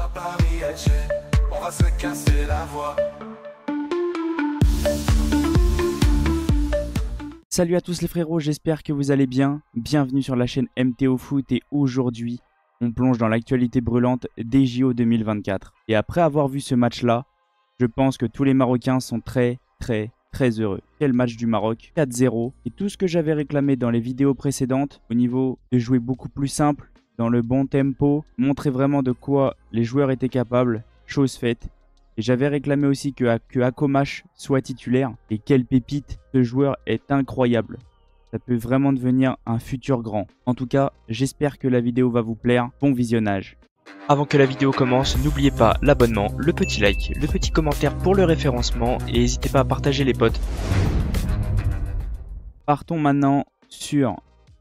à Paris, Alger, on va se casser la voix. Salut à tous les frérots, j'espère que vous allez bien. Bienvenue sur la chaîne MTO Foot et aujourd'hui, on plonge dans l'actualité brûlante des JO 2024. Et après avoir vu ce match-là, je pense que tous les Marocains sont très heureux. Quel match du Maroc, 4-0. Et tout ce que j'avais réclamé dans les vidéos précédentes, au niveau de jouer beaucoup plus simple, dans le bon tempo, montrer vraiment de quoi les joueurs étaient capables, chose faite. Et j'avais réclamé aussi que Akomash soit titulaire. Et quelle pépite, ce joueur est incroyable. Ça peut vraiment devenir un futur grand. En tout cas, j'espère que la vidéo va vous plaire. Bon visionnage. Avant que la vidéo commence, n'oubliez pas l'abonnement, le petit like, le petit commentaire pour le référencement et n'hésitez pas à partager les potes. Partons maintenant sur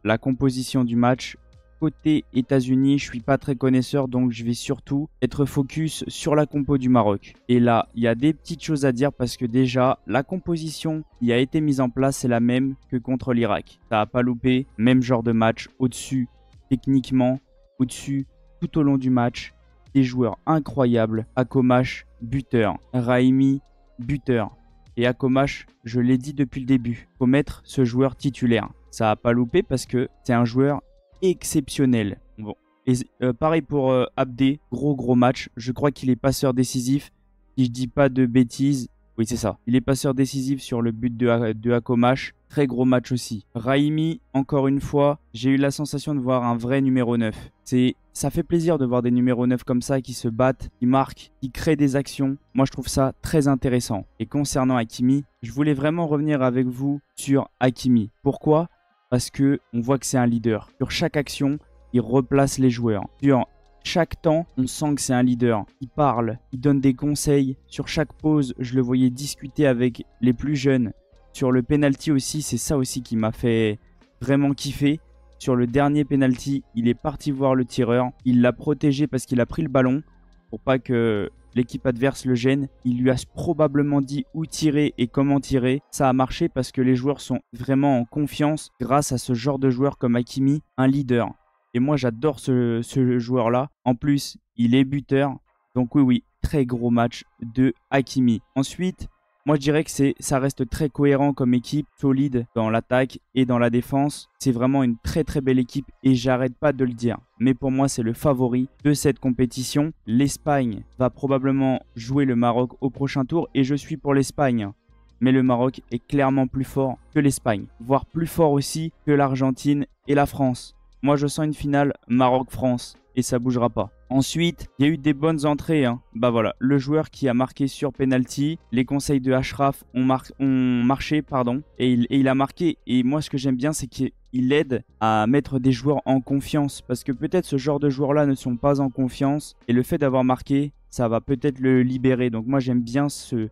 la composition du match. Côté États-Unis, je suis pas très connaisseur, donc je vais surtout être focus sur la compo du Maroc. Et là, il y a des petites choses à dire parce que déjà, la composition qui a été mise en place, c'est la même que contre l'Irak. Ça n'a pas loupé, même genre de match, au-dessus, techniquement, au-dessus, tout au long du match. Des joueurs incroyables, Akomash, buteur, Raimi, buteur. Et Akomash, je l'ai dit depuis le début, faut mettre ce joueur titulaire. Ça n'a pas loupé parce que c'est un joueur exceptionnel. Bon. Et pareil pour Abdé, gros match. Je crois qu'il est passeur décisif. Si je dis pas de bêtises, oui c'est ça. Il est passeur décisif sur le but de Akomash. Très gros match aussi. Raimi, encore une fois, j'ai eu la sensation de voir un vrai numéro 9. Ça fait plaisir de voir des numéros 9 comme ça qui se battent, qui marquent, qui créent des actions. Moi je trouve ça très intéressant. Et concernant Hakimi, je voulais vraiment revenir avec vous sur Hakimi. Pourquoi ? Parce que on voit que c'est un leader. Sur chaque action, il replace les joueurs. Sur chaque temps, on sent que c'est un leader. Il parle, il donne des conseils. Sur chaque pause, je le voyais discuter avec les plus jeunes. Sur le penalty aussi, c'est ça aussi qui m'a fait vraiment kiffer. Sur le dernier penalty, il est parti voir le tireur. Il l'a protégé parce qu'il a pris le ballon pour pas que l'équipe adverse le gêne. Il lui a probablement dit où tirer et comment tirer. Ça a marché parce que les joueurs sont vraiment en confiance grâce à ce genre de joueur comme Hakimi, un leader. Et moi j'adore ce joueur-là. En plus, il est buteur. Donc oui, très gros match de Hakimi. Ensuite, moi je dirais que ça reste très cohérent comme équipe, solide dans l'attaque et dans la défense. C'est vraiment une très belle équipe et j'arrête pas de le dire. Mais pour moi c'est le favori de cette compétition. L'Espagne va probablement jouer le Maroc au prochain tour et je suis pour l'Espagne. Mais le Maroc est clairement plus fort que l'Espagne, voire plus fort aussi que l'Argentine et la France. Moi je sens une finale Maroc-France et ça bougera pas. Ensuite, il y a eu des bonnes entrées. Bah voilà, le joueur qui a marqué sur penalty, les conseils de Achraf ont marché, et il a marqué. Et moi, ce que j'aime bien, c'est qu'il aide à mettre des joueurs en confiance. Parce que peut-être ce genre de joueurs-là ne sont pas en confiance. Et le fait d'avoir marqué, ça va peut-être le libérer. Donc moi, j'aime bien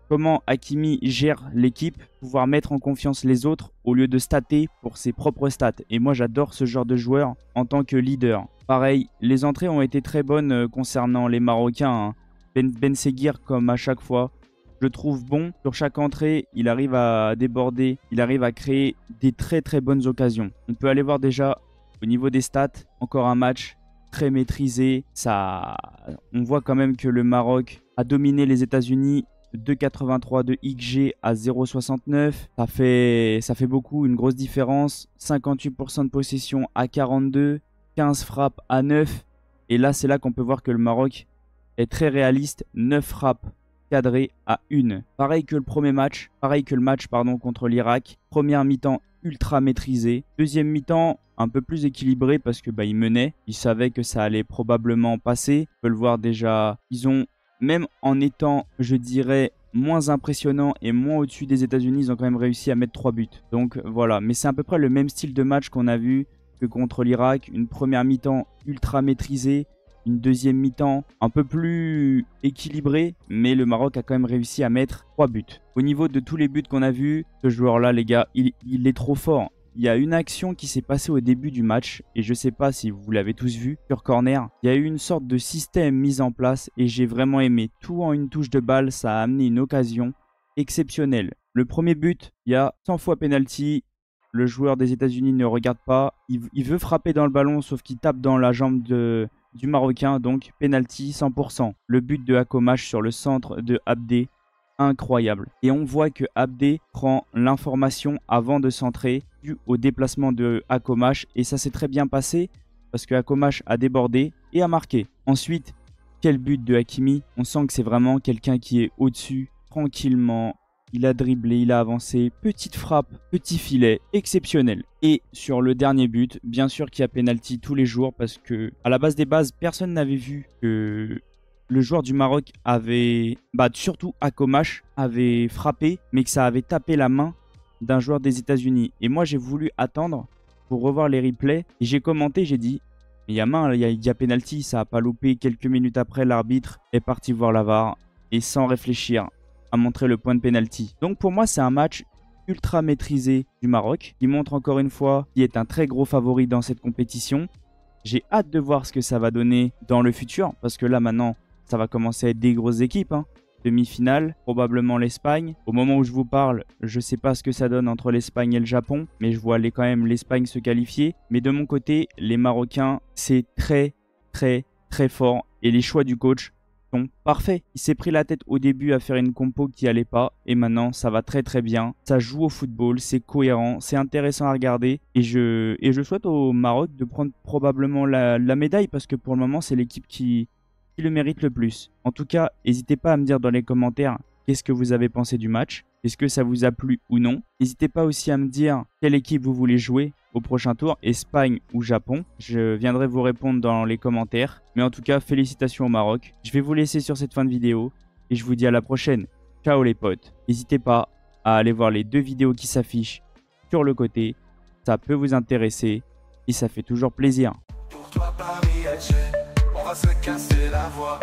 comment Hakimi gère l'équipe, pouvoir mettre en confiance les autres au lieu de stater pour ses propres stats. Et moi, j'adore ce genre de joueur en tant que leader. Pareil, les entrées ont été très bonnes concernant les Marocains. Ben Seguir, comme à chaque fois, je trouve bon. Sur chaque entrée, il arrive à déborder, il arrive à créer des très bonnes occasions. On peut aller voir déjà au niveau des stats, encore un match très maîtrisé. On voit quand même que le Maroc a dominé les États-Unis. 2,83 de XG à 0,69. Ça fait beaucoup, une grosse différence. 58% de possession à 42. 15 frappes à 9. Et là, c'est là qu'on peut voir que le Maroc est très réaliste. 9 frappes cadrées à 1. Pareil que le match contre l'Irak. Première mi-temps ultra maîtrisée. Deuxième mi-temps un peu plus équilibré parce que il menait. Ils savaient que ça allait probablement passer. On peut le voir déjà. Ils ont, même en étant, je dirais, moins impressionnant et moins au-dessus des États-Unis, ils ont quand même réussi à mettre 3 buts. Donc voilà, mais c'est à peu près le même style de match qu'on a vu que contre l'Irak. Une première mi-temps ultra maîtrisée, une deuxième mi-temps un peu plus équilibrée, mais le Maroc a quand même réussi à mettre 3 buts. Au niveau de tous les buts qu'on a vus, ce joueur-là, les gars, il est trop fort. Il y a une action qui s'est passée au début du match, et je ne sais pas si vous l'avez tous vu, sur corner. Il y a eu une sorte de système mis en place, et j'ai vraiment aimé. Tout en une touche de balle, ça a amené une occasion exceptionnelle. Le premier but, il y a 100 fois penalty. Le joueur des États-Unis ne regarde pas. Il veut frapper dans le ballon, sauf qu'il tape dans la jambe du Marocain, donc penalty 100%. Le but de Hakomash sur le centre de Abdé, incroyable. Et on voit que Abdé prend l'information avant de centrer dû au déplacement de Hakomash. Et ça s'est très bien passé parce que Hakomash a débordé et a marqué. Ensuite, quel but de Hakimi. On sent que c'est vraiment quelqu'un qui est au-dessus, tranquillement. Il a dribblé, il a avancé, petite frappe, petit filet, exceptionnel. Et sur le dernier but, bien sûr qu'il y a pénalty tous les jours parce que à la base des bases, personne n'avait vu que le joueur du Maroc avait, surtout Hakomash, avait frappé, mais que ça avait tapé la main d'un joueur des États-Unis. Et moi, j'ai voulu attendre pour revoir les replays et j'ai commenté, j'ai dit, il y a main, il y a pénalty, ça n'a pas loupé. Quelques minutes après, l'arbitre est parti voir la VAR et sans réfléchir, a montré le point de pénalty. Donc pour moi, c'est un match ultra maîtrisé du Maroc qui montre encore une fois qu'il est un très gros favori dans cette compétition. J'ai hâte de voir ce que ça va donner dans le futur parce que là maintenant, ça va commencer à être des grosses équipes. Demi-finale, probablement l'Espagne. Au moment où je vous parle, je ne sais pas ce que ça donne entre l'Espagne et le Japon, mais je vois quand même l'Espagne se qualifier. Mais de mon côté, les Marocains, c'est très fort et les choix du coach sont parfaits. Il s'est pris la tête au début à faire une compo qui allait pas et maintenant ça va très bien. Ça joue au football, c'est cohérent, c'est intéressant à regarder et je souhaite au Maroc de prendre probablement la médaille parce que pour le moment c'est l'équipe qui le mérite le plus. En tout cas, n'hésitez pas à me dire dans les commentaires qu'est-ce que vous avez pensé du match. Est-ce que ça vous a plu ou non? N'hésitez pas aussi à me dire quelle équipe vous voulez jouer au prochain tour, Espagne ou Japon. Je viendrai vous répondre dans les commentaires. Mais en tout cas, félicitations au Maroc. Je vais vous laisser sur cette fin de vidéo et je vous dis à la prochaine. Ciao les potes. N'hésitez pas à aller voir les 2 vidéos qui s'affichent sur le côté. Ça peut vous intéresser et ça fait toujours plaisir. Pour toi Paris Alger, on va se casser la voix.